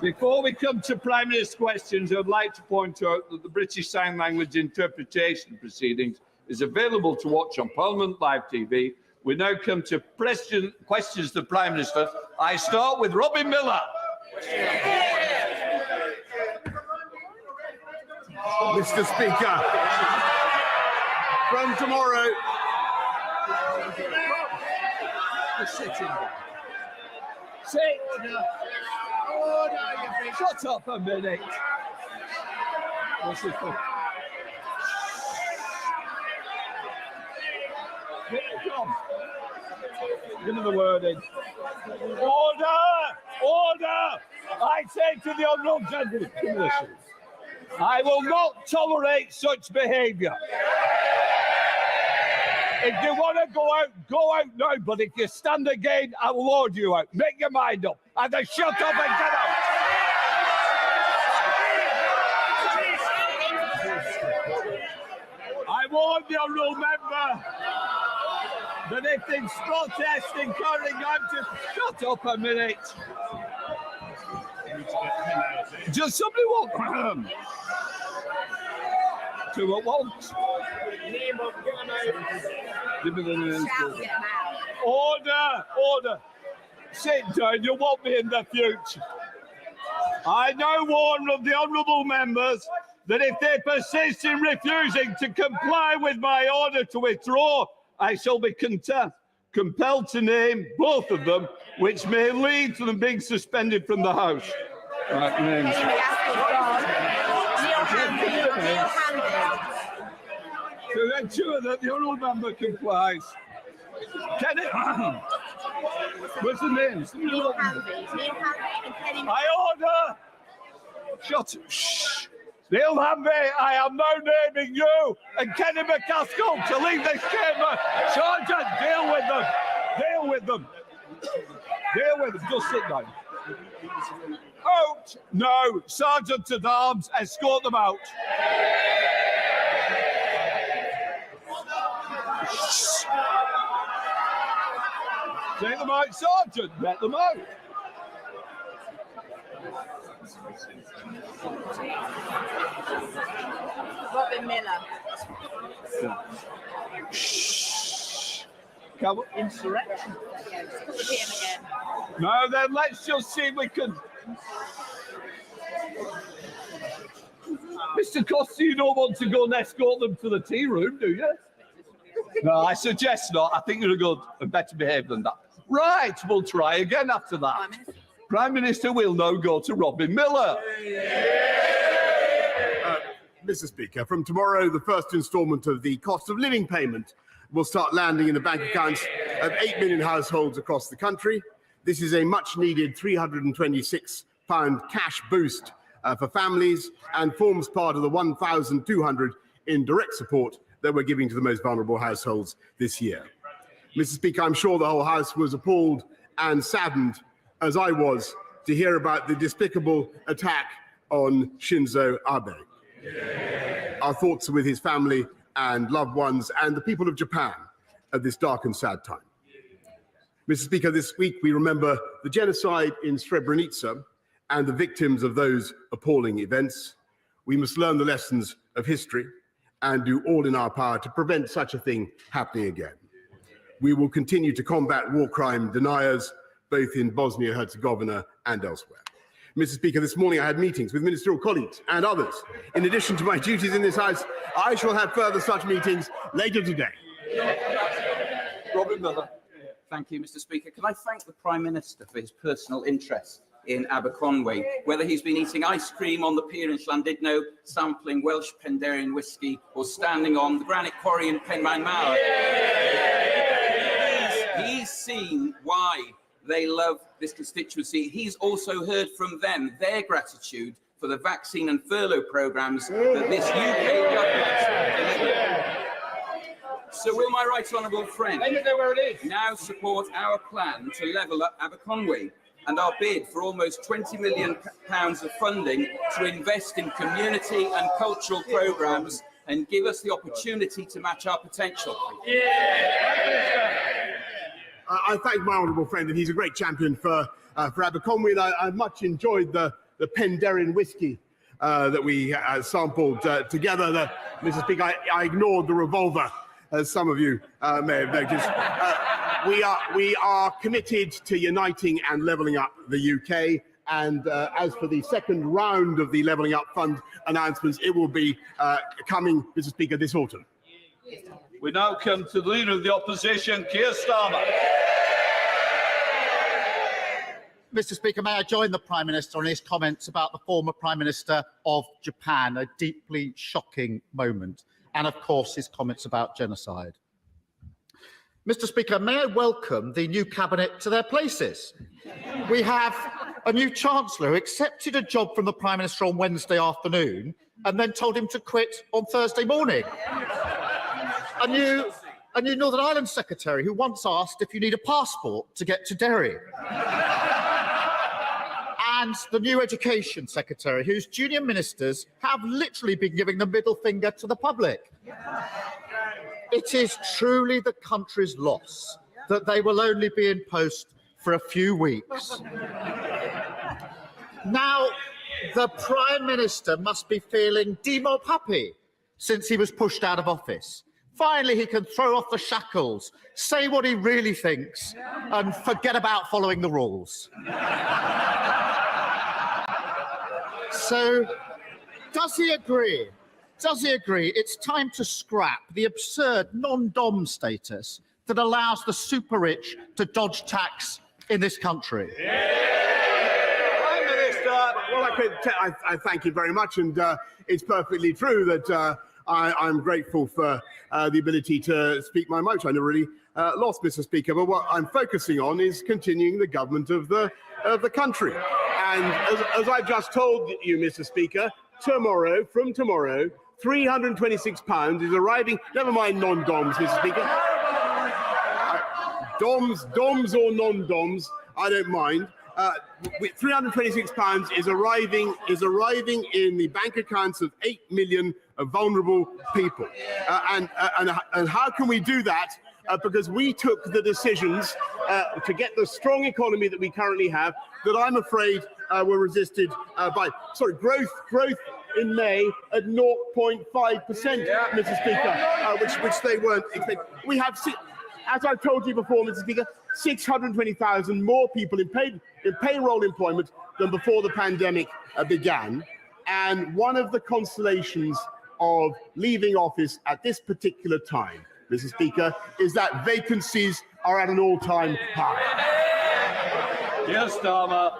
Before we come to Prime Minister's questions, I'd like to point out that the British Sign Language interpretation proceedings is available to watch on Parliament Live TV. We now come to questions to the Prime Minister. I start with Robin Miller. Mr. Speaker, from tomorrow... Sit. Shut up a minute. What's this for? Come. Give me the word in. Order! Order! I say to the honourable gentleman, I will not tolerate such behaviour. If you want to go out now. But if you stand again, I will order you out. Make your mind up. Either shut up and get out. I warn the honourable member that if there's protesting carrying out, just shut up a minute. Does somebody want to what wants? Give me the name. Order, order. Sit down, you want me in the future. I now warn of the honourable members that if they persist in refusing to comply with my order to withdraw, I shall be compelled to name both of them, which may lead to them being suspended from the House. Right, names. To ensure that the honourable member complies. Can it? What's the names? I order. Shut. Shh. Neil Hanvey, I am now naming you and Kenny McCaskill to leave this chamber. Sergeant, deal with them. Deal with them. Deal with them. Just sit down. Out. No. Sergeant at arms, escort them out. Shh. Take them out, Sergeant. Let them out. Robin Miller. Shh. Insurrection. No, then let's just see if we can. Mr. Costa, you don't want to go and escort them to the tea room, do you? No, I suggest not. I think you're good and better behaved than that. Right, we'll try again after that. Prime Minister will now go to Robin Miller. Mr. Speaker, from tomorrow, the first instalment of the cost of living payment will start landing in the bank accounts of 8 million households across the country. This is a much-needed £326 cash boost for families and forms part of the 1,200 in direct support that we're giving to the most vulnerable households this year. Mr. Speaker, I'm sure the whole House was appalled and saddened, as I was, to hear about the despicable attack on Shinzo Abe. Our thoughts are with his family and loved ones and the people of Japan at this dark and sad time. Mr. Speaker, this week we remember the genocide in Srebrenica and the victims of those appalling events. We must learn the lessons of history and do all in our power to prevent such a thing happening again. We will continue to combat war crime deniers, both in Bosnia-Herzegovina and elsewhere. Mr. Speaker, this morning I had meetings with ministerial colleagues and others. In addition to my duties in this House, I shall have further such meetings later today. Robin Miller. Thank you, Mr. Speaker. Can I thank the Prime Minister for his personal interest in Aberconwy, whether he's been eating ice cream on the pier in Llandudno, sampling Welsh Penderyn whisky, or standing on the granite quarry in Penrhyn Mawr. He's seen why they love this constituency. He's also heard from them their gratitude for the vaccine and furlough programmes that this UK government delivered. So will my right honourable friend now support our plan to level up Aberconwy and our bid for almost £20 million of funding to invest in community and cultural programmes and give us the opportunity to match our potential? I thank my honourable friend, and he's a great champion for Aberconwy, and I much enjoyed the Penderyn whiskey that we sampled together. Mr. Speaker, I ignored the revolver, as some of you may have noticed. We are committed to uniting and levelling up the UK. And as for the second round of the Levelling Up Fund announcements, it will be coming, Mr. Speaker, this autumn. We now come to the Leader of the Opposition, Keir Starmer. Mr. Speaker, may I join the Prime Minister on his comments about the former Prime Minister of Japan, a deeply shocking moment, and of course his comments about genocide. Mr. Speaker, may I welcome the new cabinet to their places. We have a new Chancellor who accepted a job from the Prime Minister on Wednesday afternoon and then told him to quit on Thursday morning. A new Northern Ireland Secretary who once asked if you need a passport to get to Derry. And the new Education Secretary, whose junior ministers have literally been giving the middle finger to the public. It is truly the country's loss that they will only be in post for a few weeks. Now, the Prime Minister must be feeling demo puppy since he was pushed out of office. Finally, he can throw off the shackles, say what he really thinks, and forget about following the rules. So, does he agree? Does he agree it's time to scrap the absurd non-dom status that allows the super rich to dodge tax in this country? Prime Minister. Well, I thank you very much, and it's perfectly true that I'm grateful for the ability to speak my mind. I never really lost, Mr. Speaker, but what I'm focusing on is continuing the government of the country. And as I've just told you, Mr. Speaker, from tomorrow, £326 is arriving. Never mind non-doms, Mr. Speaker. Doms or non-doms, I don't mind. £326 is arriving in the bank accounts of 8 million vulnerable people. And how can we do that? Because we took the decisions to get the strong economy that we currently have, that I'm afraid were resisted by growth in May at 0.5%, Mr. Speaker, which they weren't expecting. We have, as I've told you before, Mr. Speaker, 620,000 more people in payroll employment than before the pandemic began. And one of the consolations of leaving office at this particular time, Mr. Speaker, is that vacancies are at an all-time high. Keir Starmer.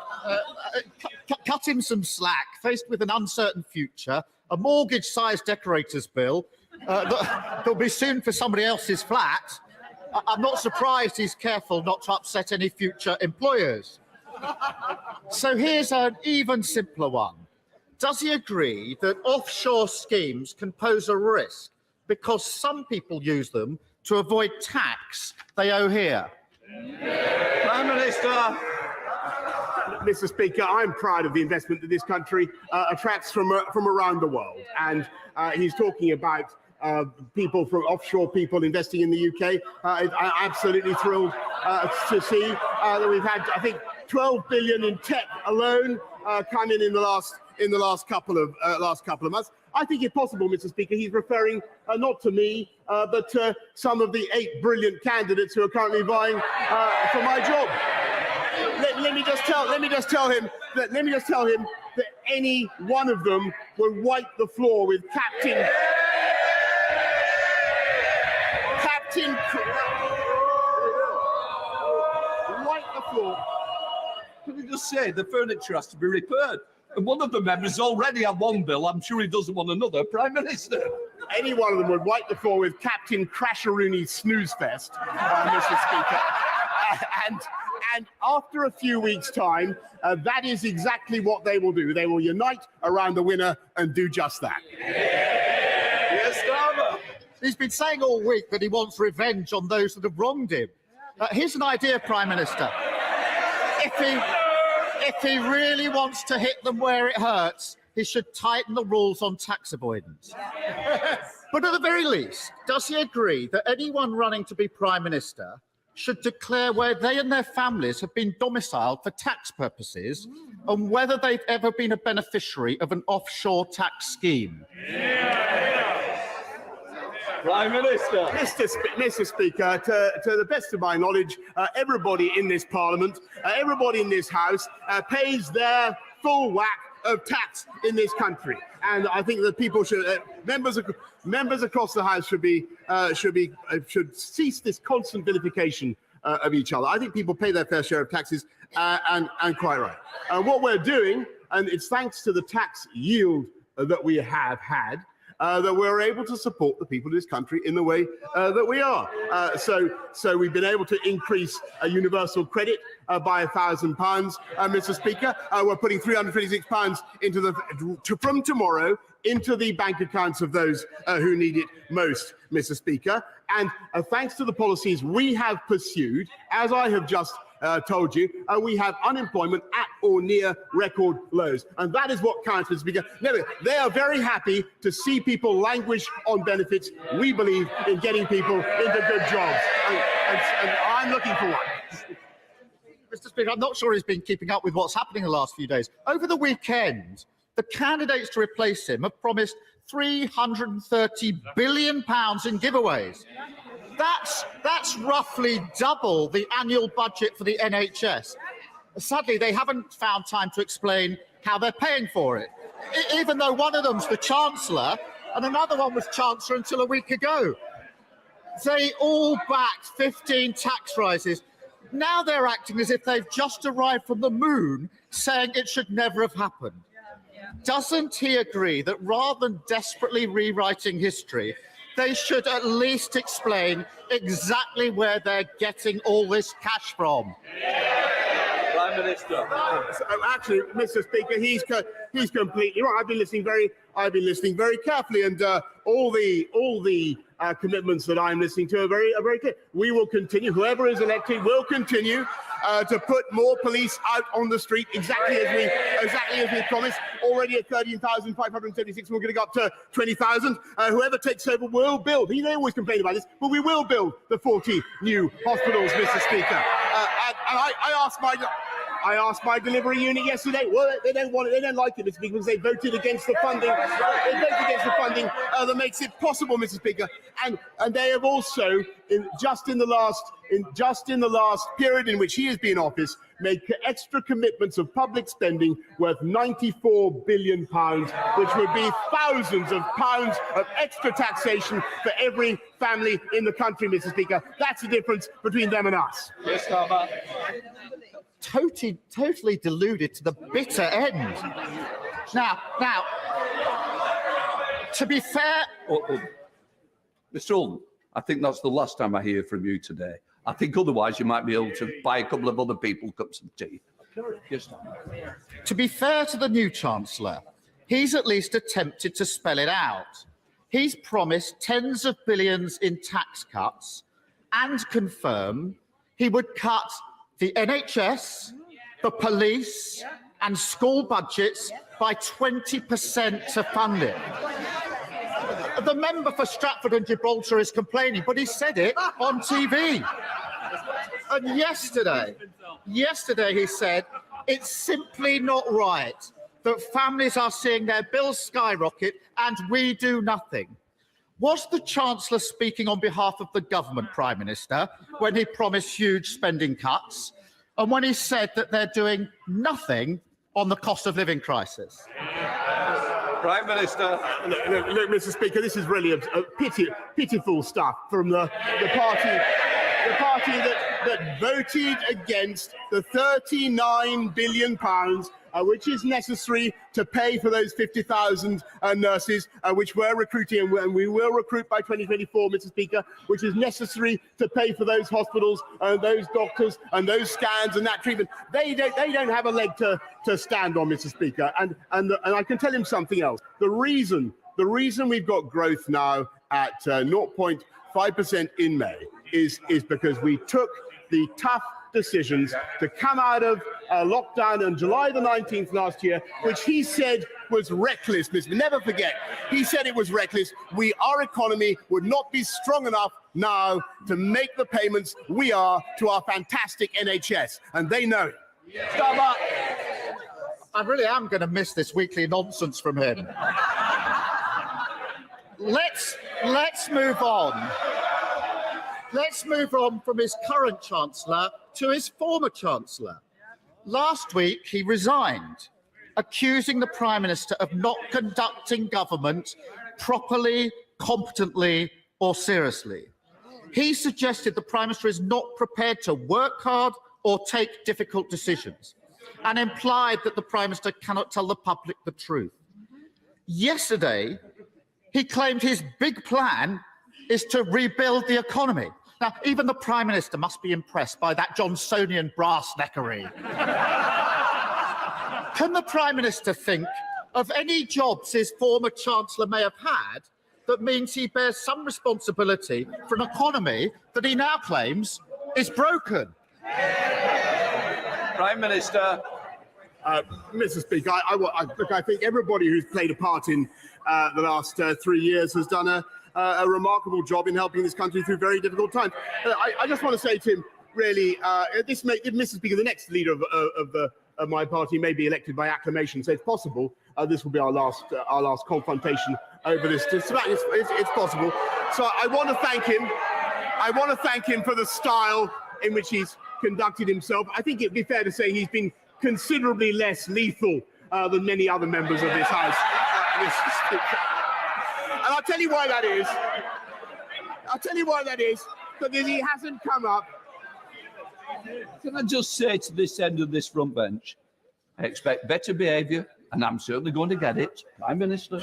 Cut him some slack. Faced with an uncertain future, a mortgage-sized decorator's bill that'll be soon for somebody else's flat, I'm not surprised he's careful not to upset any future employers. So here's an even simpler one. Does he agree that offshore schemes can pose a risk because some people use them to avoid tax they owe here? Prime Minister. Mr. Speaker, I'm proud of the investment that this country attracts from around the world. And he's talking about people from offshore people investing in the UK. I'm absolutely thrilled to see that we've had, I think, 12 billion in tech alone come in the last couple of months. I think it's possible, Mr. Speaker, he's referring not to me, but to some of the 8 brilliant candidates who are currently vying for my job. Let me just tell him that any one of them will wipe the floor with Captain. Wipe the floor. Can we just say the furniture has to be repaired? And one of the members already had one bill. I'm sure he doesn't want another. Prime Minister. Any one of them would wipe the floor with Captain Crasheroony's snooze fest, Mr. Speaker. And after a few weeks' time, that is exactly what they will do. They will unite around the winner and do just that. Yes, Starmer. He's been saying all week that he wants revenge on those that have wronged him. Here's an idea, Prime Minister. If he really wants to hit them where it hurts, he should tighten the rules on tax avoidance. But at the very least, does he agree that anyone running to be Prime Minister should declare where they and their families have been domiciled for tax purposes and whether they've ever been a beneficiary of an offshore tax scheme. Prime Minister. Mr. Speaker, to the best of my knowledge, everybody in this Parliament, everybody in this House pays their full whack of tax in this country, and I think that people should, members across the House should cease this constant vilification of each other. I think people pay their fair share of taxes, and quite right. What we're doing, and it's thanks to the tax yield that we have had, that we're able to support the people of this country in the way that we are. So we've been able to increase universal credit by £1,000, Mr. Speaker. We're putting £326 from tomorrow into the bank accounts of those who need it most, Mr. Speaker. And thanks to the policies we have pursued, as I have just told you, we have unemployment at or near record lows. And that is what counts, Mr. Speaker. They are very happy to see people languish on benefits. We believe in getting people into good jobs. And I'm looking for one. Mr. Speaker, I'm not sure he's been keeping up with what's happening the last few days. Over the weekend, the candidates to replace him have promised £330 billion in giveaways. That's roughly double the annual budget for the NHS. Sadly, they haven't found time to explain how they're paying for it, even though one of them's the Chancellor and another one was Chancellor until a week ago. They all backed 15 tax rises. Now they're acting as if they've just arrived from the moon, saying it should never have happened. Doesn't he agree that rather than desperately rewriting history, they should at least explain exactly where they're getting all this cash from? Prime Minister. Actually, Mr. Speaker, he's completely right. I've been listening very carefully, and all the commitments that I'm listening to are very clear. We will continue. Whoever is elected will continue to put more police out on the street, exactly as we promised. Already at 13,576, we're going to go up to 20,000. Whoever takes over will build. They always complain about this, but we will build the 40 new hospitals, Mr. Speaker. And I asked my delivery unit yesterday. Well, they don't want it. They don't like it, Mr. Speaker, because they voted against the funding. They voted against the funding that makes it possible, Mr. Speaker. And they have also, just in the last period in which he has been in office, made extra commitments of public spending worth £94 billion, which would be thousands of pounds of extra taxation for every family in the country, Mr. Speaker. That's the difference between them and us. Yes, Starmer. Totally deluded to the bitter end. Now, to be fair... Mr. Oldham, I think that's the last time I hear from you today. I think otherwise you might be able to buy a couple of other people cups of tea. Yes, to be fair to the new Chancellor, he's at least attempted to spell it out. He's promised tens of billions in tax cuts and confirmed he would cut the NHS, the police and school budgets by 20% to fund it. The member for Stratford and Gibraltar is complaining, but he said it on TV. And yesterday he said it's simply not right that families are seeing their bills skyrocket and we do nothing. Was the Chancellor speaking on behalf of the government, Prime Minister, when he promised huge spending cuts and when he said that they're doing nothing on the cost of living crisis? Prime Minister. Look, Mr. Speaker, this is really a pitiful stuff from the party that voted against the £39 billion which is necessary to pay for those 50,000 nurses, which we're recruiting, and we will recruit by 2024, Mr. Speaker, which is necessary to pay for those hospitals, those doctors, and those scans and that treatment. They don't have a leg to stand on, Mr. Speaker. And I can tell him something else. The reason we've got growth now at 0.5% in May is because we took the tough decisions to come out of lockdown on July the 19th last year, which he said was reckless. Never forget, he said it was reckless. Our economy would not be strong enough now to make the payments we are to our fantastic NHS, and they know it. Stop that. I really am going to miss this weekly nonsense from him. Let's move on. Let's move on from his current Chancellor to his former Chancellor. Last week, he resigned, accusing the Prime Minister of not conducting government properly, competently, or seriously. He suggested the Prime Minister is not prepared to work hard or take difficult decisions, and implied that the Prime Minister cannot tell the public the truth. Yesterday, he claimed his big plan is to rebuild the economy. Now, even the Prime Minister must be impressed by that Johnsonian brass-neckery. Can the Prime Minister think of any jobs his former Chancellor may have had that means he bears some responsibility for an economy that he now claims is broken? Prime Minister. Mr. Speaker, look, I think everybody who's played a part in the last 3 years has done a remarkable job in helping this country through very difficult times. I just want to say to him, really, Mr. Speaker, the next leader of my party may be elected by acclamation, so it's possible this will be our last confrontation over this. It's possible. So I want to thank him. I want to thank him for the style in which he's conducted himself. I think it'd be fair to say he's been considerably less lethal than many other members of this House. And I'll tell you why that is. Because he hasn't come up. Can I just say to this end of this front bench, I expect better behaviour, and I'm certainly going to get it, Prime Minister.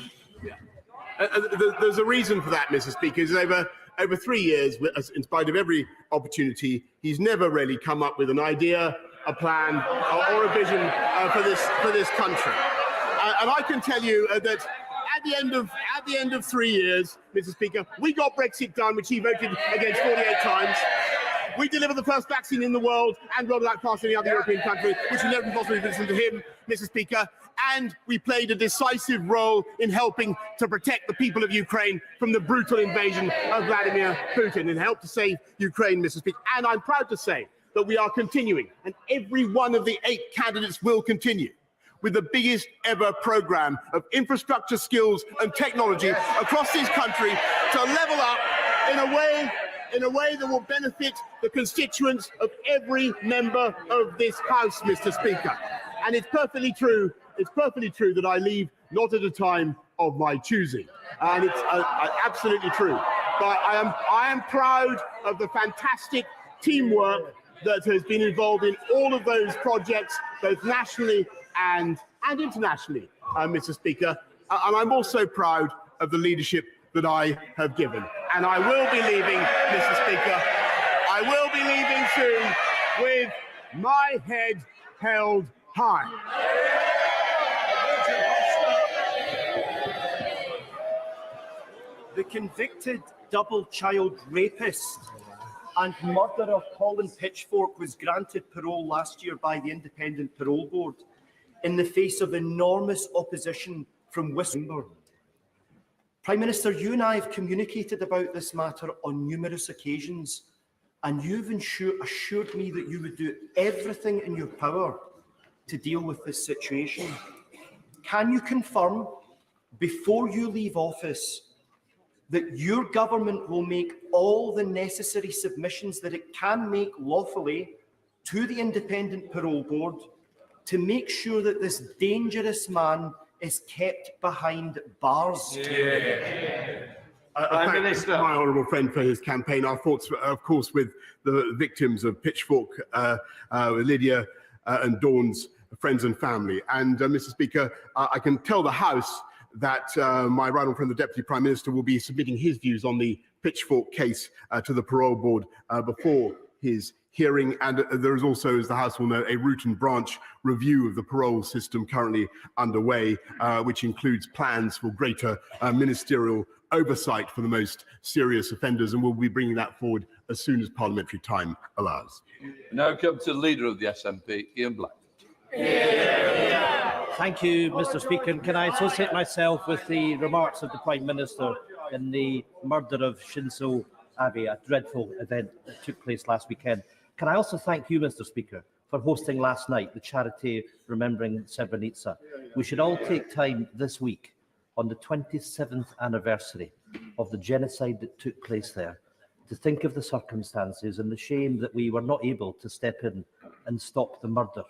There's a reason for that, Mr. Speaker. Is over 3 years, in spite of every opportunity, he's never really come up with an idea, a plan, or a vision for this country. And I can tell you that at the end of 3 years, Mr. Speaker, we got Brexit done, which he voted against 48 times. We delivered the first vaccine in the world and rolled out past any other European country, which would never possibly listen to him, Mr. Speaker. And we played a decisive role in helping to protect the people of Ukraine from the brutal invasion of Vladimir Putin and helped to save Ukraine, Mr. Speaker. And I'm proud to say that we are continuing, and every one of the 8 candidates will continue, with the biggest ever programme of infrastructure, skills and technology across this country to level up in a way that will benefit the constituents of every member of this House, Mr. Speaker. And it's perfectly true that I leave not at a time of my choosing. And it's absolutely true. But I am proud of the fantastic teamwork that has been involved in all of those projects, both nationally and internationally, Mr. Speaker. And I'm also proud of the leadership that I have given. And I will be leaving, Mr. Speaker. I will be leaving soon with my head held high. The convicted double child rapist and murderer Colin Pitchfork was granted parole last year by the Independent Parole Board in the face of enormous opposition from whistleblowers. Prime Minister, you and I have communicated about this matter on numerous occasions, and you've assured me that you would do everything in your power to deal with this situation. Can you confirm, before you leave office, that your government will make all the necessary submissions that it can make lawfully to the Independent Parole Board to make sure that this dangerous man is kept behind bars? I thank my honourable friend for his campaign. Our thoughts, of course, with the victims of Pitchfork, Lydia and Dawn's friends and family. And, Mr. Speaker, I can tell the House that my right honourable friend, the Deputy Prime Minister, will be submitting his views on the Pitchfork case to the Parole Board before his hearing. And there is also, as the House will know, a root and branch review of the parole system currently underway, which includes plans for greater ministerial oversight for the most serious offenders, and we'll be bringing that forward as soon as parliamentary time allows. Now come to the Leader of the SNP, Ian Black. Thank you, Mr. Speaker. Can I associate myself with the remarks of the Prime Minister in the murder of Shinzo Abbey, a dreadful event that took place last weekend. Can I also thank you, Mr. Speaker, for hosting last night the charity Remembering Srebrenica. We should all take time this week, on the 27th anniversary of the genocide that took place there, to think of the circumstances and the shame that we were not able to step in and stop the murder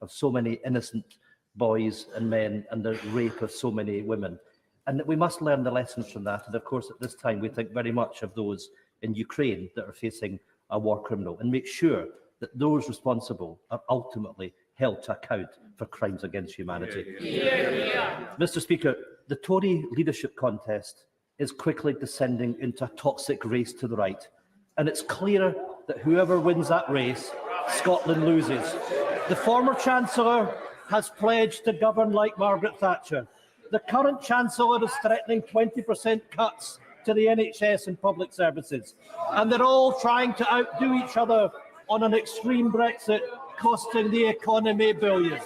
of so many innocent boys and men and the rape of so many women. And that we must learn the lessons from that. And of course, at this time, we think very much of those in Ukraine that are facing a war criminal, and make sure that those responsible are ultimately held to account for crimes against humanity. Mr. Speaker, the Tory leadership contest is quickly descending into a toxic race to the right, and it's clear that whoever wins that race, Scotland loses. The former Chancellor has pledged to govern like Margaret Thatcher. The current Chancellor is threatening 20% cuts to the NHS and public services, and they're all trying to outdo each other on an extreme Brexit, costing the economy billions.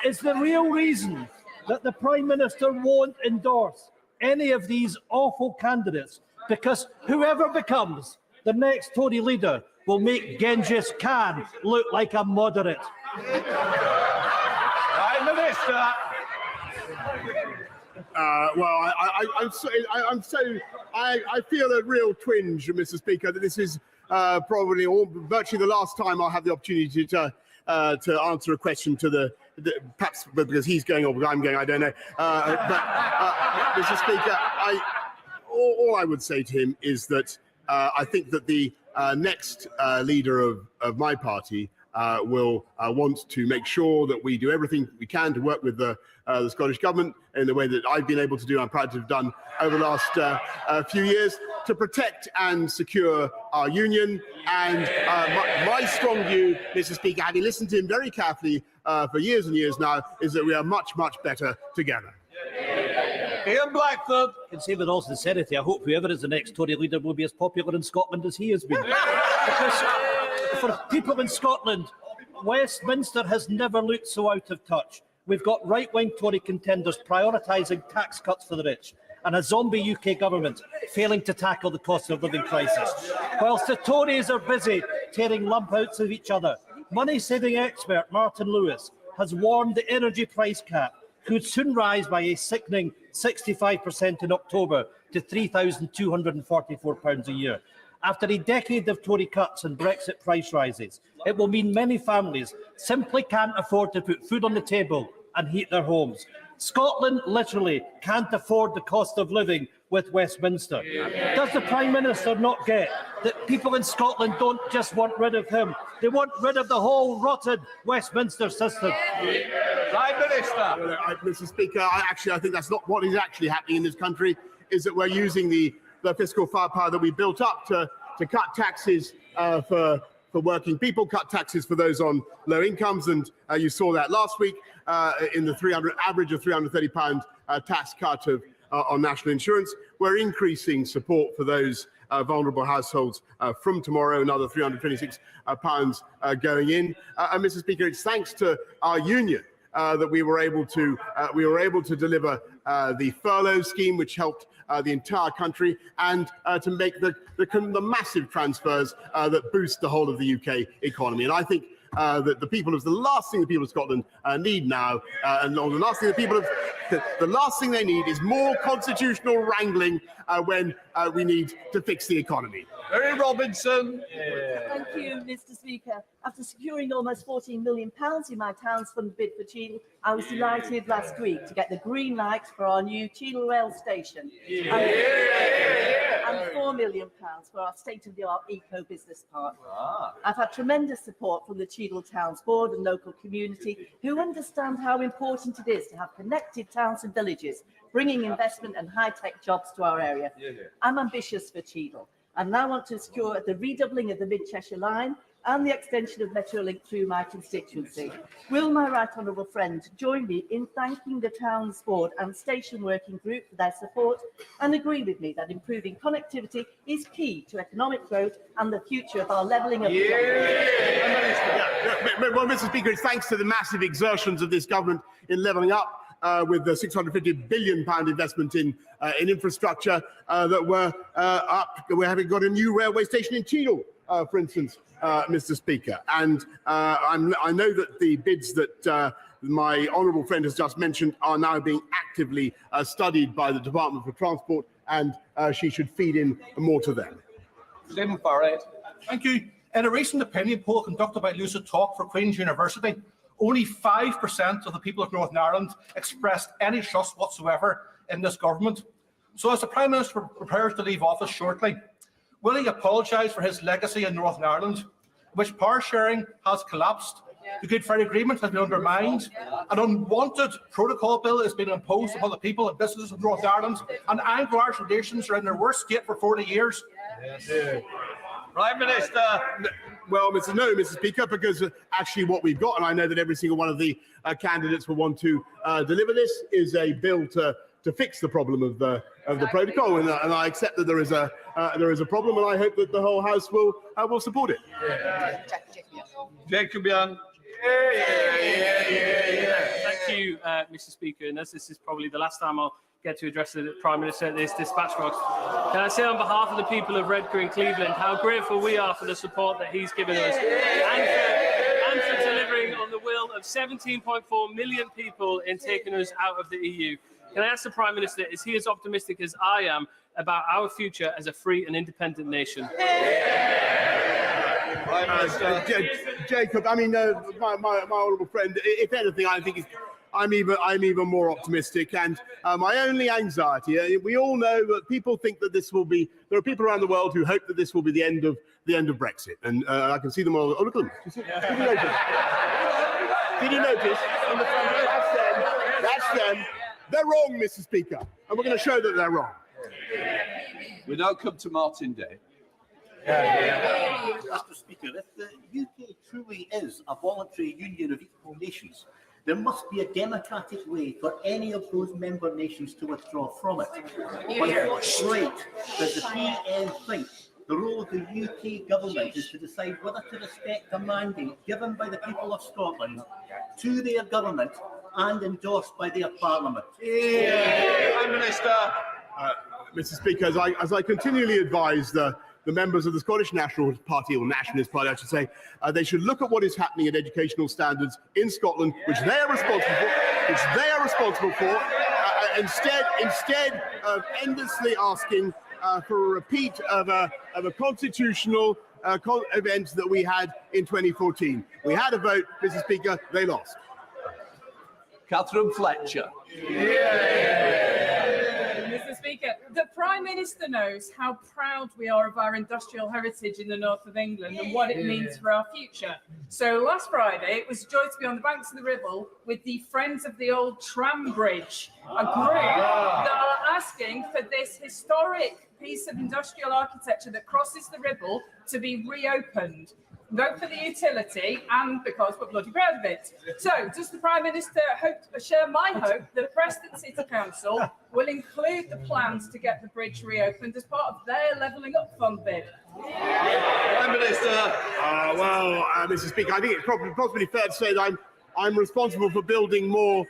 Is the real reason that the Prime Minister won't endorse any of these awful candidates because whoever becomes the next Tory leader will make Genghis Khan look like a moderate? Prime Minister. Well, I feel a real twinge, Mr. Speaker, that this is probably virtually the last time I'll have the opportunity to answer a question to perhaps because he's going or because I'm going, I don't know. Mr. Speaker, all I would say to him is that I think that the next leader of my party will want to make sure that we do everything we can to work with the Scottish Government in the way that I've been able to do, I'm proud to have done over the last few years, to protect and secure our union. And my strong view, Mr. Speaker, having listened to him very carefully for years and years now, is that we are much, much better together. Ian Blackford. I can say with all sincerity, I hope whoever is the next Tory leader will be as popular in Scotland as he has been. Because for people in Scotland, Westminster has never looked so out of touch. We've got right-wing Tory contenders prioritising tax cuts for the rich and a zombie UK government failing to tackle the cost of living crisis. Whilst the Tories are busy tearing lumpouts of each other, money-saving expert Martin Lewis has warned the energy price cap could soon rise by a sickening 65% in October to £3,244 a year. After a decade of Tory cuts and Brexit price rises, it will mean many families simply can't afford to put food on the table and heat their homes. Scotland literally can't afford the cost of living with Westminster. Does the Prime Minister not get that people in Scotland don't just want rid of him, they want rid of the whole rotten Westminster system? Prime Minister. Mr. Speaker, I think that's not what is actually happening in this country, is that we're using the fiscal firepower that we built up to cut taxes for working people, cut taxes for those on low incomes, and you saw that last week in the average of £330 tax cut on national insurance. We're increasing support for those vulnerable households from tomorrow, another £326 going in. And Mr. Speaker, it's thanks to our union that we were able to deliver the furlough scheme, which helped the entire country, and to make the massive transfers that boost the whole of the UK economy. And I think that the last thing the people of Scotland need now, and the last thing they need is more constitutional wrangling when we need to fix the economy. Mary Robinson. Thank you, Mr. Speaker. After securing almost £14 million in my town's fund bid for Cheadle, I was delighted last week to get the green light for our new Cheadle rail station. And £4 million for our state-of-the-art eco-business park. I've had tremendous support from the Cheadle Towns Board and local community, who understand how important it is to have connected towns and villages, bringing investment and high-tech jobs to our area. I'm ambitious for Cheadle, and now want to secure the redoubling of the Mid-Cheshire Line and the extension of Metrolink through my constituency. Will my right honourable friend join me in thanking the Towns Board and Station Working Group for their support, and agree with me that improving connectivity is key to economic growth and the future of our levelling up? Well, Mr. Speaker, it's thanks to the massive exertions of this government in levelling up with the £650 billion investment in infrastructure that we're up. We haven't got a new railway station in Cheadle, for instance, Mr. Speaker. And I know that the bids that my honourable friend has just mentioned are now being actively studied by the Department for Transport, and she should feed in more to them. Stephen Farrell. Thank you. In a recent opinion poll conducted by Lucid Talk for Queen's University, only 5% of the people of Northern Ireland expressed any trust whatsoever in this government. So as the Prime Minister prepares to leave office shortly, will he apologise for his legacy in Northern Ireland, in which power sharing has collapsed, the Good Friday Agreement has been undermined, an unwanted protocol bill has been imposed upon the people and businesses of Northern Ireland, and Anglo-Irish relations are in their worst state for 40 years? Prime Minister. Well, Mr. Speaker, because actually what we've got, and I know that every single one of the candidates will want to deliver this, is a bill to fix the problem of the protocol, and I accept that there is a problem, and I hope that the whole House will support it. Jacob Young. Thank you, Mr. Speaker. And as this is probably the last time I'll get to address the Prime Minister at this dispatch box, can I say on behalf of the people of Redcar and Cleveland how grateful we are for the support that he's given us and for delivering on the will of 17.4 million people in taking us out of the EU. Can I ask the Prime Minister, is he as optimistic as I am about our future as a free and independent nation? Jacob, I mean, my honourable friend, if anything, I think I'm even more optimistic. And my only anxiety, we all know that people think that this will be. There are people around the world who hope that this will be the end of Brexit, and I can see them all. Oh, look at them! Did you notice? Did you notice? On the front row, that's them. That's them. They're wrong, Mr. Speaker, and we're going to show that they're wrong. We now come to Martin Day. Mr. Speaker, if the UK truly is a voluntary union of equal nations, there must be a democratic way for any of those member nations to withdraw from it. By what right does the PM think the role of the UK government is to decide whether to respect the mandate given by the people of Scotland to their government and endorsed by their parliament? Prime Minister. Mr. Speaker, as I continually advise the members of the Scottish National Party, or Nationalist Party, I should say, they should look at what is happening in educational standards in Scotland, which they are responsible for, instead of endlessly asking for a repeat of a constitutional event that we had in 2014. We had a vote, Mr. Speaker, they lost. Catherine Fletcher. Mr. Speaker, the Prime Minister knows how proud we are of our industrial heritage in the north of England and what it means for our future. So last Friday, it was a joy to be on the banks of the Ribble with the Friends of the Old Tram Bridge, a group that are asking for this historic piece of industrial architecture that crosses the Ribble to be reopened. Vote for the utility and because we're bloody proud of it. So, does the Prime Minister share my hope that Preston City Council will include the plans to get the bridge reopened as part of their Levelling Up Fund bid? Prime Minister. Mr. Speaker, I think it's probably fair to say that I'm responsible for building more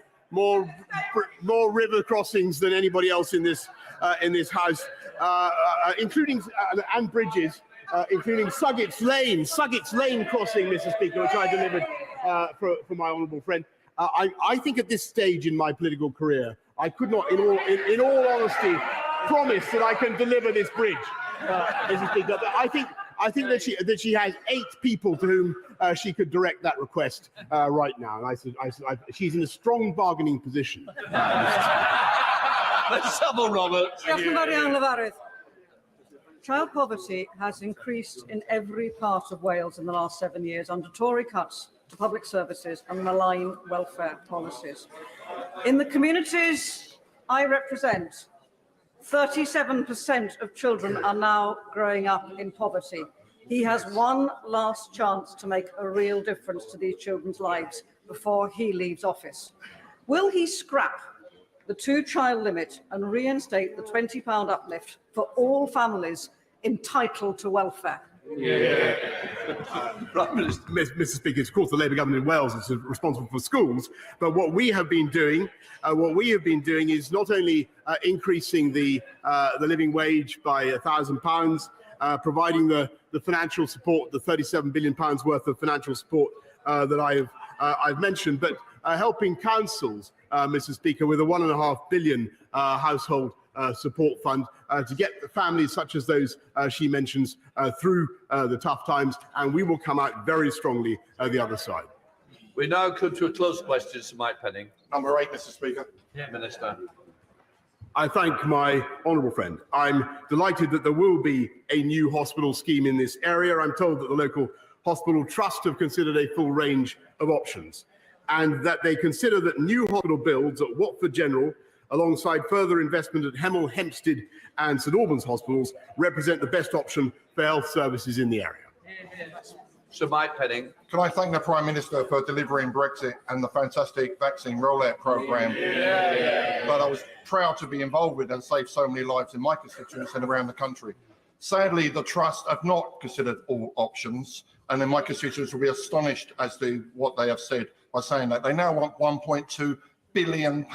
river crossings than anybody else in this House, including and bridges. Including Suggett's Lane crossing, Mr. Speaker, which I delivered for my honourable friend. I think at this stage in my political career, I could not, in all honesty, promise that I can deliver this bridge, Mr. Speaker. But I think that she has 8 people to whom she could direct that request right now, and she's in a strong bargaining position. Let's have a Robert. Child poverty has increased in every part of Wales in the last 7 years under Tory cuts to public services and malign welfare policies. In the communities I represent, 37% of children are now growing up in poverty. He has one last chance to make a real difference to these children's lives before he leaves office. Will he scrap the 2-child limit and reinstate the £20 uplift for all families entitled to welfare? Mr. Speaker, it's of course the Labour government in Wales is responsible for schools, but what we have been doing, is not only increasing the living wage by £1,000, providing the financial support, the £37 billion worth of financial support that I've mentioned, but helping councils, Mr. Speaker, with a £1.5 billion household support fund to get the families such as those she mentions through the tough times, and we will come out very strongly the other side. We now come to a closed question, Sir Mike Penning. Number 8, Mr. Speaker. Minister. I thank my honourable friend. I'm delighted that there will be a new hospital scheme in this area. I'm told that the local hospital trust have considered a full range of options, and that they consider that new hospital builds at Watford General, alongside further investment at Hemel Hempstead and St Albans hospitals, represent the best option for health services in the area. Sir Mike Penning. Can I thank the Prime Minister for delivering Brexit and the fantastic vaccine rollout programme that I was proud to be involved with and saved so many lives in my constituency and around the country. Sadly, the Trust have not considered all options, and in my constituents will be astonished as to what they have said by saying that they now want £1.2 billion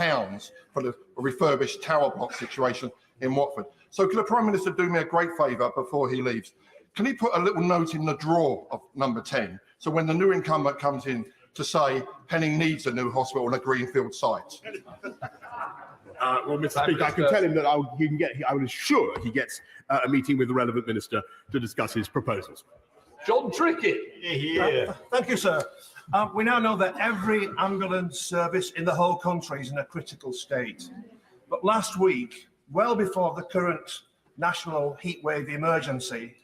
for the refurbished tower block situation in Watford. So could the Prime Minister do me a great favour before he leaves? Can he put a little note in the drawer of number 10, so when the new incumbent comes in to say Penning needs a new hospital on a greenfield site? Well, Mr. Speaker, I can tell him that I will ensure he gets a meeting with the relevant minister to discuss his proposals. John Trickett. Thank you, sir. We now know that every ambulance service in the whole country is in a critical state. But last week, well before the current national heatwave emergency,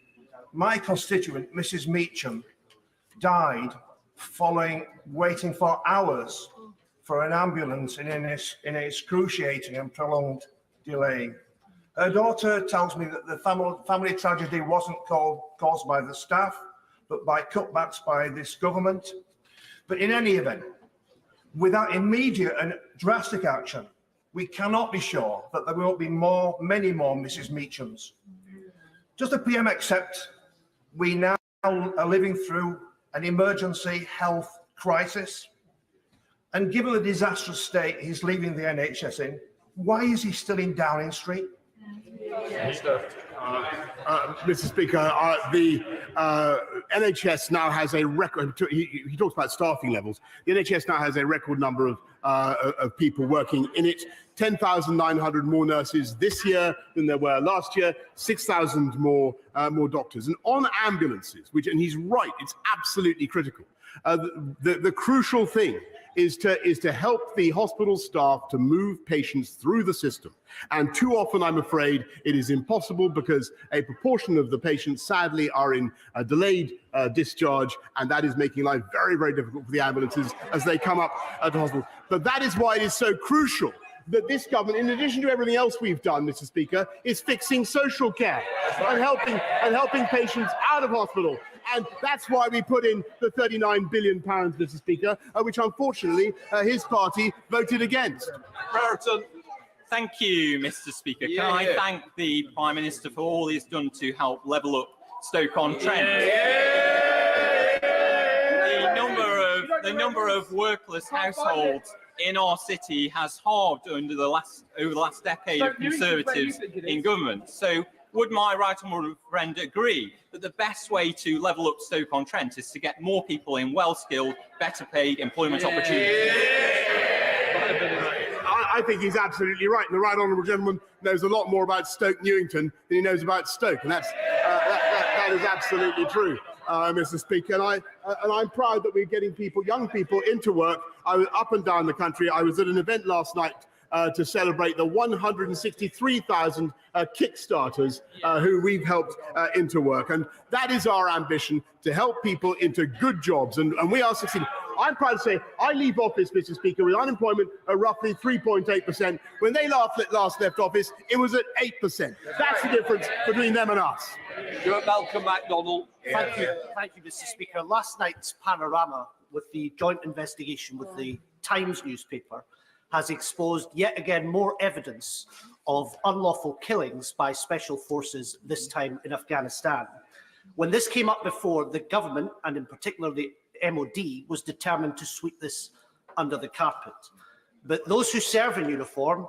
my constituent, Mrs. Meacham, died following waiting for hours for an ambulance in an excruciating and prolonged delay. Her daughter tells me that the family tragedy wasn't caused by the staff, but by cutbacks by this government. But in any event, without immediate and drastic action, we cannot be sure that there won't be many more Mrs. Meachams. Does the PM accept we now are living through an emergency health crisis? And given the disastrous state he's leaving the NHS in, why is he still in Downing Street? Mr. Speaker, the NHS now has a record. He talks about staffing levels. The NHS now has a record number of people working in it. 10,900 more nurses this year than there were last year. 6,000 more doctors. And on ambulances, and he's right, it's absolutely critical. The crucial thing is to help the hospital staff to move patients through the system. And too often, I'm afraid, it is impossible because a proportion of the patients, sadly, are in a delayed discharge, and that is making life very, very difficult for the ambulances as they come up to hospital. But that is why it is so crucial that this government, in addition to everything else we've done, Mr. Speaker, is fixing social care and helping patients out of hospital. And that's why we put in the £39 billion, Mr. Speaker, which unfortunately his party voted against. Brereton. Thank you, Mr. Speaker. Can I thank the Prime Minister for all he's done to help level up Stoke-on-Trent? The number of workless households in our city has halved over the last decade of Conservatives in government. So would my right honourable friend agree that the best way to level up Stoke-on-Trent is to get more people in well-skilled, better paid employment opportunities? I think he's absolutely right. And the right honourable gentleman knows a lot more about Stoke Newington than he knows about Stoke. And that is absolutely true, Mr. Speaker. And I'm proud that we're getting young people into work. I was up and down the country. I was at an event last night to celebrate the 163,000 Kickstarters who we've helped into work. And that is our ambition, to help people into good jobs. And we are succeeding. I'm proud to say I leave office, Mr. Speaker, with unemployment at roughly 3.8%. When they last left office, it was at 8%. That's the difference between them and us. Malcolm MacDonald. Thank you, Mr. Speaker. Last night's panorama with the joint investigation with the Times newspaper has exposed yet again more evidence of unlawful killings by special forces, this time in Afghanistan. When this came up before, the government, and in particular the MOD, was determined to sweep this under the carpet. But those who serve in uniform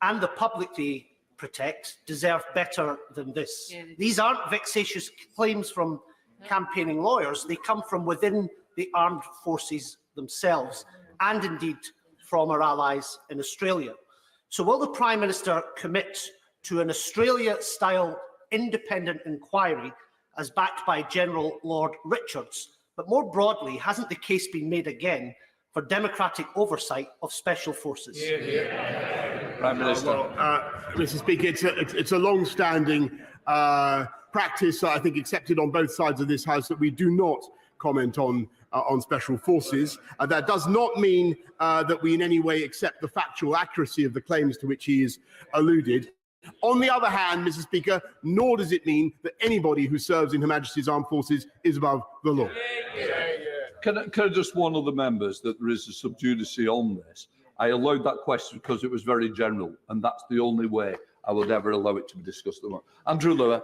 and the public they protect deserve better than this. These aren't vexatious claims from campaigning lawyers. They come from within the armed forces themselves, and indeed from our allies in Australia. So will the Prime Minister commit to an Australia-style independent inquiry as backed by General Lord Richards? But more broadly, hasn't the case been made again for democratic oversight of special forces? Prime Minister. Mr. Speaker, it's a long-standing practice, I think, accepted on both sides of this House, that we do not comment on special forces. That does not mean that we in any way accept the factual accuracy of the claims to which he is alluded. On the other hand, Mr. Speaker, nor does it mean that anybody who serves in Her Majesty's Armed Forces is above the law. Can I just warn other members that there is a sub judice on this? I allowed that question because it was very general, and that's the only way I would ever allow it to be discussed. Andrew Lower.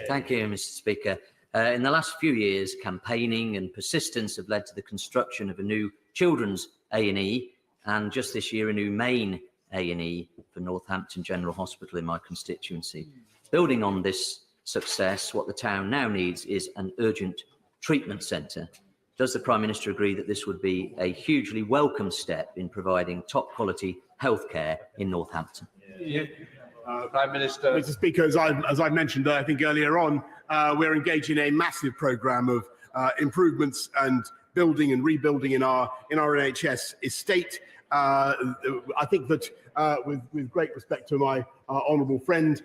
Thank you, Mr. Speaker. In the last few years, campaigning and persistence have led to the construction of a new children's A&E, and just this year, a new main A&E for Northampton General Hospital in my constituency. Building on this success, what the town now needs is an urgent treatment centre. Does the Prime Minister agree that this would be a hugely welcome step in providing top quality healthcare in Northampton? Prime Minister. Mr. Speaker, as I mentioned, I think earlier on, we're engaged in a massive programme of improvements and building and rebuilding in our NHS estate. I think that with great respect to my honourable friend,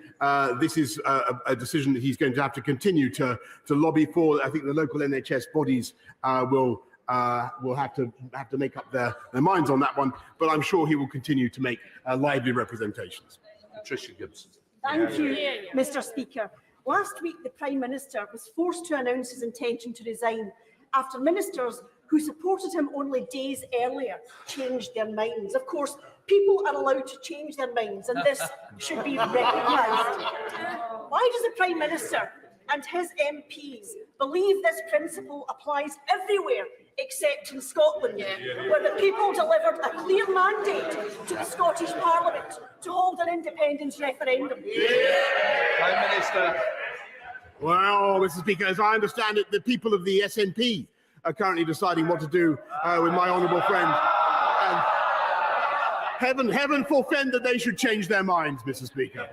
this is a decision that he's going to have to continue to lobby for. I think the local NHS bodies will have to make up their minds on that one, but I'm sure he will continue to make lively representations. Patricia Gibson. Thank you, Mr. Speaker. Last week, the Prime Minister was forced to announce his intention to resign after ministers who supported him only days earlier changed their minds. Of course, people are allowed to change their minds, and this should be recognised. Why does the Prime Minister and his MPs believe this principle applies everywhere except in Scotland, where the people delivered a clear mandate to the Scottish Parliament to hold an independence referendum? Prime Minister. Well, Mr. Speaker, as I understand it, the people of the SNP are currently deciding what to do with my honourable friend. And heaven forfend that they should change their minds, Mr. Speaker.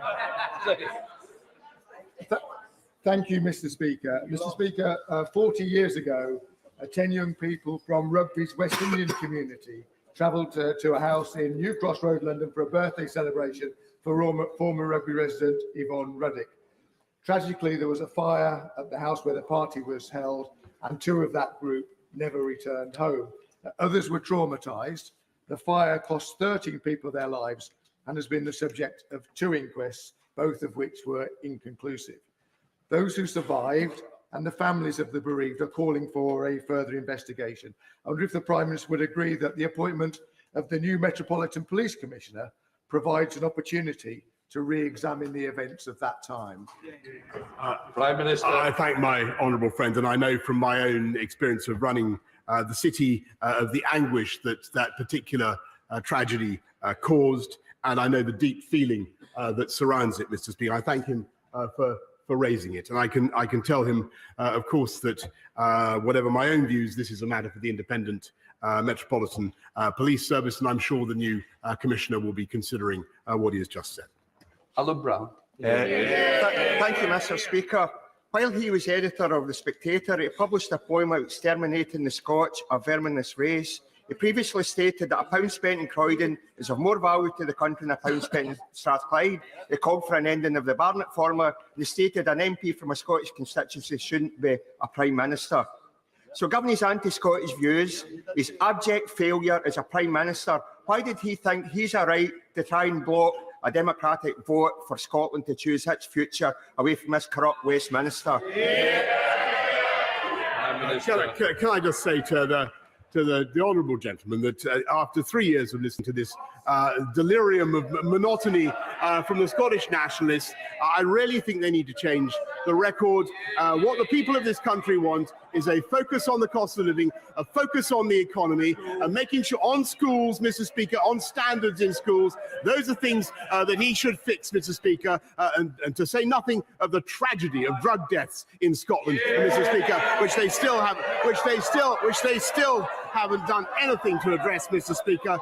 Thank you, Mr. Speaker. Mr. Speaker, 40 years ago, 10 young people from Rugby's West Indian community travelled to a house in New Cross Road, London, for a birthday celebration for former Rugby resident Yvonne Ruddick. Tragically, there was a fire at the house where the party was held, and 2 of that group never returned home. Others were traumatised. The fire cost 13 people their lives and has been the subject of 2 inquests, both of which were inconclusive. Those who survived and the families of the bereaved are calling for a further investigation. I wonder if the Prime Minister would agree that the appointment of the new Metropolitan Police Commissioner provides an opportunity to re-examine the events of that time. Prime Minister. I thank my honourable friend, and I know from my own experience of running the city of the anguish that particular tragedy caused, and I know the deep feeling that surrounds it, Mr. Speaker. I thank him for raising it, and I can tell him, of course, that whatever my own views, this is a matter for the independent Metropolitan Police Service, and I'm sure the new Commissioner will be considering what he has just said. Alan Brown. Thank you, Mr. Speaker. While he was editor of The Spectator, he published a poem about exterminating the Scotch, a verminous race. He previously stated that £1 spent in Croydon is of more value to the country than £1 spent in Strathclyde. He called for an ending of the Barnett formula. He stated an MP from a Scottish constituency shouldn't be a Prime Minister. So given his anti-Scottish views, his abject failure as a Prime Minister, why did he think he's a right to try and block a democratic vote for Scotland to choose its future away from this corrupt Westminster? Can I just say to to the honourable gentleman that after 3 years of listening to this delirium of monotony from the Scottish nationalists, I really think they need to change the record. What the people of this country want is a focus on the cost of living, a focus on the economy, and making sure on schools, Mr. Speaker, on standards in schools. Those are things that he should fix, Mr. Speaker, and to say nothing of the tragedy of drug deaths in Scotland, Mr. Speaker, which they still haven't done anything to address, Mr. Speaker.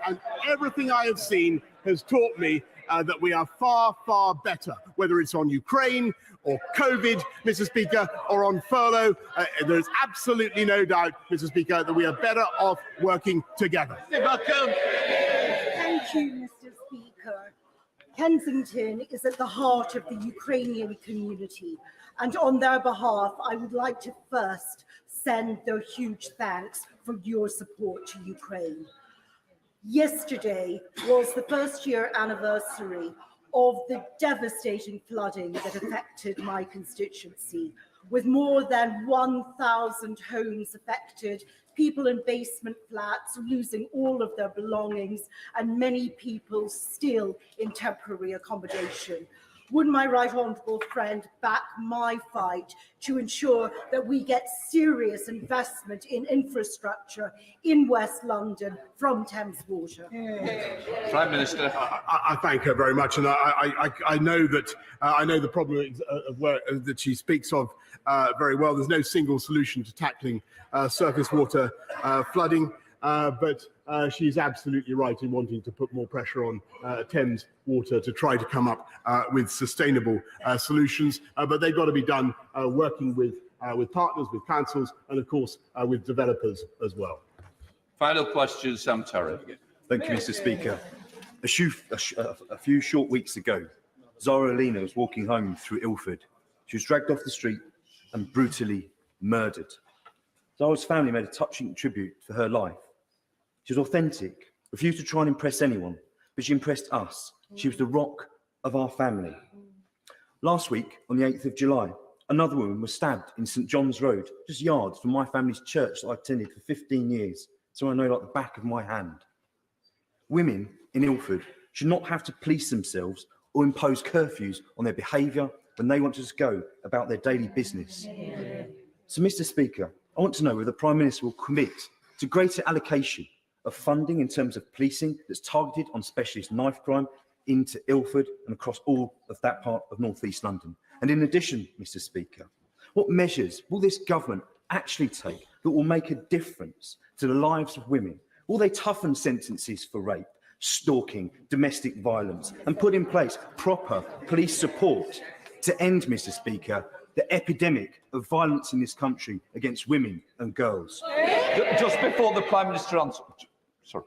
And everything I have seen has taught me that we are far, far better, whether it's on Ukraine or COVID, Mr. Speaker, or on furlough. There's absolutely no doubt, Mr. Speaker, that we are better off working together. Thank you, Mr. Speaker. Kensington is at the heart of the Ukrainian community, and on their behalf, I would like to first send their huge thanks for your support to Ukraine. Yesterday was the first year anniversary of the devastating flooding that affected my constituency, with more than 1,000 homes affected, people in basement flats losing all of their belongings, and many people still in temporary accommodation. Would my right honourable friend back my fight to ensure that we get serious investment in infrastructure in West London from Thames Water? Prime Minister. I thank her very much, and I know that I know the problem that she speaks of very well. There's no single solution to tackling surface water flooding, but she's absolutely right in wanting to put more pressure on Thames Water to try to come up with sustainable solutions. But they've got to be done working with partners, with councils, and of course with developers as well. Final question, Sam Terry. Thank you, Mr. Speaker. A few short weeks ago, Zara Alina was walking home through Ilford. She was dragged off the street and brutally murdered. Zara's family made a touching tribute for her life. She was authentic, refused to try and impress anyone, but she impressed us. She was the rock of our family. Last week, on the 8th of July, another woman was stabbed in St John's Road, just yards from my family's church that I attended for 15 years, so I know like the back of my hand. Women in Ilford should not have to police themselves or impose curfews on their behaviour when they want to just go about their daily business. So, Mr. Speaker, I want to know whether the Prime Minister will commit to greater allocation of funding in terms of policing that's targeted on specialist knife crime into Ilford and across all of that part of North East London. And in addition, Mr. Speaker, what measures will this government actually take that will make a difference to the lives of women? Will they toughen sentences for rape, stalking, domestic violence, and put in place proper police support to end, Mr. Speaker, the epidemic of violence in this country against women and girls? Just before the Prime Minister answers, sorry,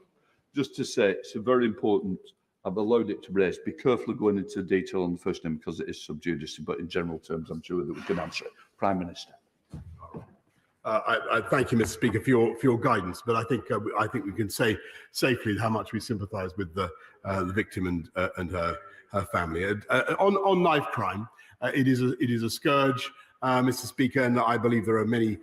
just to say it's a very important, I've allowed it to raise. Be careful of going into detail on the first name because it is sub judice, but in general terms, I'm sure that we can answer it. Prime Minister. I thank you, Mr. Speaker, for your guidance, but I think we can say safely how much we sympathise with the victim and her family. On knife crime, it is a scourge, Mr. Speaker, and I believe there are many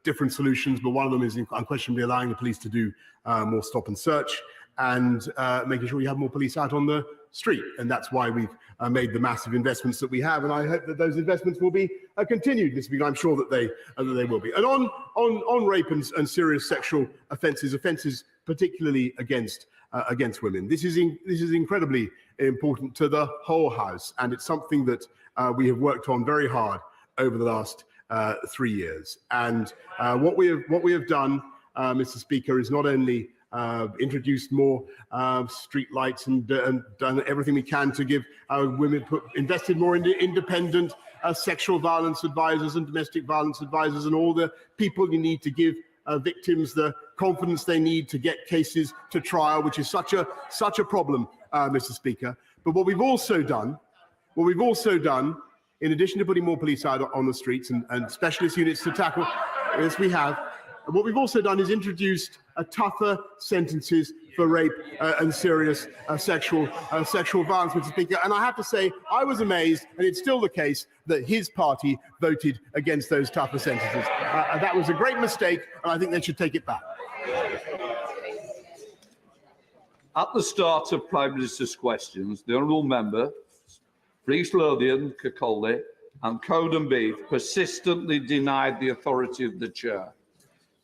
different solutions, but one of them is unquestionably allowing the police to do more stop and search and making sure we have more police out on the street. And that's why we've made the massive investments that we have. And I hope that those investments will be continued, Mr. Speaker. I'm sure that they will be. And on rape and serious sexual offences particularly against women, this is incredibly important to the whole House, and it's something that we have worked on very hard over the last 3 years. And what we have done, Mr. Speaker, is not only introduced more street lights and done everything we can to give women, invested more into independent sexual violence advisors and domestic violence advisors and all the people you need to give victims the confidence they need to get cases to trial, which is such a problem, Mr. Speaker. But what we've also done, in addition to putting more police out on the streets and specialist units to tackle, as we have, what we've also done is introduced tougher sentences for rape and serious sexual violence, Mr. Speaker. And I have to say, I was amazed, and it's still the case, that his party voted against those tougher sentences. That was a great mistake, and I think they should take it back. At the start of Prime Minister's questions, the honourable member, Fries Lothian, Kirkcaldy and Cowden Beath persistently denied the authority of the chair.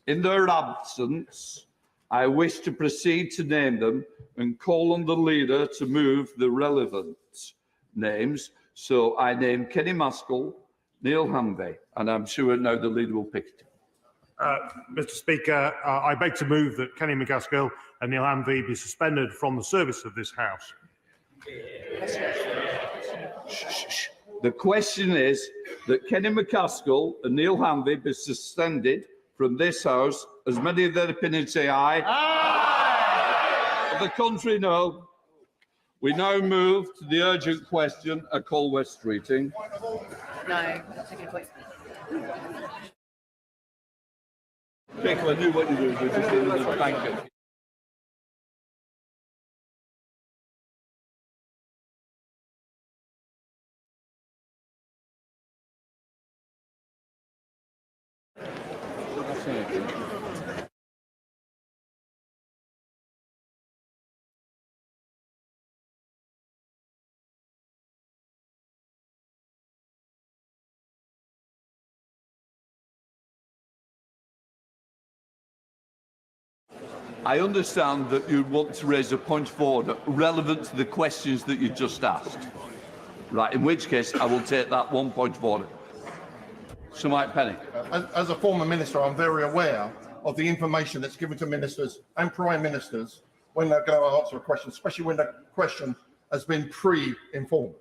In their absence, I wish to proceed to name them and call on the leader to move the relevant names. So I name Kenny Maskell, Neil Hanvey, and I'm sure now the leader will pick it. Mr. Speaker, I beg to move that Kenny McCaskill and Neil Hanvey be suspended from the service of this House. The question is that Kenny McCaskill and Neil Hanvey be suspended from this House. As many of their opinions say aye. Aye. The contrary, no. We now move to the urgent question at Colwell Streeting. No, taking a place. Pickle, I knew what you were doing. Just in the bank. I understand that you want to raise a point of order relevant to the questions that you just asked. Right, in which case I will take that 1 point of order. Sir Mike Penny. As a former minister, I'm very aware of the information that's given to ministers and prime ministers when they're going to answer a question, especially when the question has been pre-informed.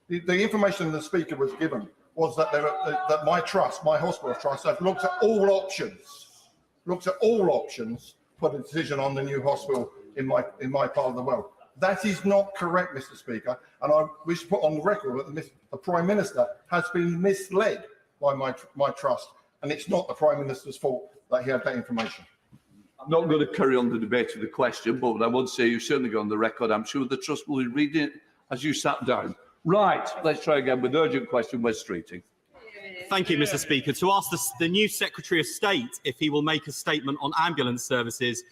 The information the Speaker was given was that, that my trust, my hospital trust, have looked at all options for the decision on the new hospital in my part of the world. That is not correct, Mr. Speaker, and I wish to put on the record that the Prime Minister has been misled by my trust, and it's not the Prime Minister's fault that he had that information. I'm not going to carry on the debate of the question, but I would say you certainly go on the record. I'm sure the Trust will be reading it as you sat down. Right, let's try again with urgent question, West Streeting. Thank you, Mr. Speaker. To ask the new Secretary of State if he will make a statement on ambulance services